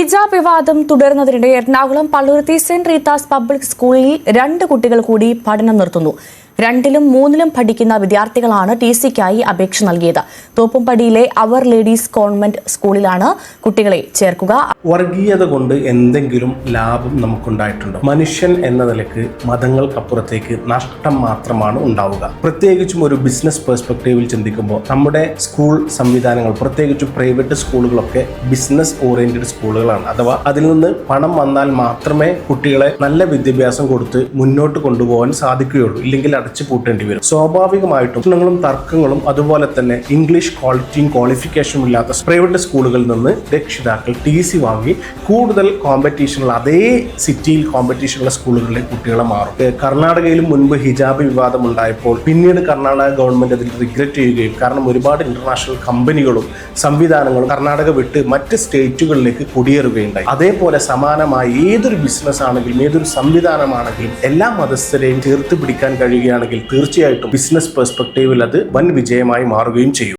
ഹിജാബ് വിവാദം തുടരുന്നതിനിടെ Ernakulam Palluruthy saint Rita's public സ്കൂളിൽ 2 കുട്ടികൾ കൂടി പഠനം നിർത്തുന്നു. 2ലും 3ലും പഠിക്കുന്ന വിദ്യാർത്ഥികളാണ് ടിസിക്കായി അപേക്ഷ നൽകിയത്. തോപ്പുംപടിയിലെ അവർ ലേഡീസ് കോൺവെന്റ് സ്കൂളിലാണ് കുട്ടികളെ ചേർക്കുക. വർഗീയത കൊണ്ട് എന്തെങ്കിലും ലാഭം നമുക്കുണ്ടായിട്ടുണ്ട്? മനുഷ്യൻ എന്ന നിലയ്ക്ക് മതങ്ങൾക്കപ്പുറത്തേക്ക് നഷ്ടം മാത്രമാണ് ഉണ്ടാവുക. പ്രത്യേകിച്ചും ഒരു ബിസിനസ് പെർസ്പെക്റ്റീവിൽ ചിന്തിക്കുമ്പോൾ നമ്മുടെ സ്കൂൾ സംവിധാനങ്ങൾ, പ്രത്യേകിച്ചും പ്രൈവറ്റ് സ്കൂളുകളൊക്കെ ബിസിനസ് ഓറിയന്റഡ് സ്കൂളുകളാണ്. അഥവാ അതിൽ നിന്ന് പണം വന്നാൽ മാത്രമേ കുട്ടികളെ നല്ല വിദ്യാഭ്യാസം കൊടുത്ത് മുന്നോട്ട് കൊണ്ടുപോകാൻ സാധിക്കുകയുള്ളൂ. ഇല്ലെങ്കിൽ അടച്ചു പൂട്ടേണ്ടി വരും. സ്വാഭാവികമായിട്ടും പ്രശ്നങ്ങളും തർക്കങ്ങളും അതുപോലെ തന്നെ ഇംഗ്ലീഷ് ക്വാളിറ്റിയും ക്വാളിഫിക്കേഷനും ഇല്ലാത്ത പ്രൈവറ്റ് സ്കൂളുകളിൽ നിന്ന് രക്ഷിതാക്കൾ ടിസി വാങ്ങി കൂടുതൽ കോമ്പറ്റീഷനുള്ള അതേ സിറ്റിയിൽ കോമ്പറ്റീഷനുള്ള സ്കൂളുകളിലേക്ക് കുട്ടികളെ മാറും. കർണാടകയിലും മുൻപ് ഹിജാബ് വിവാദം ഉണ്ടായപ്പോൾ പിന്നീട് കർണാടക ഗവൺമെന്റ് അതിൽ റിഗ്രറ്റ് ചെയ്യുകയും, കാരണം ഒരുപാട് ഇന്റർനാഷണൽ കമ്പനികളും സംവിധാനങ്ങളും കർണാടക വിട്ട് മറ്റ് സ്റ്റേറ്റുകളിലേക്ക് കുടിയേറുകയുണ്ടായി. അതേപോലെ സമാനമായി ഏതൊരു ബിസിനസ് ആണെങ്കിലും ഏതൊരു സംവിധാനമാണെങ്കിലും എല്ലാ മതസ്ഥരെയും ചേർത്ത് പിടിക്കാൻ കഴിയുകയാണെങ്കിൽ തീർച്ചയായിട്ടും ബിസിനസ് പെർസ്പെക്റ്റീവിൽ അത് വൻ വിജയമായി മാറുകയും ചെയ്യും.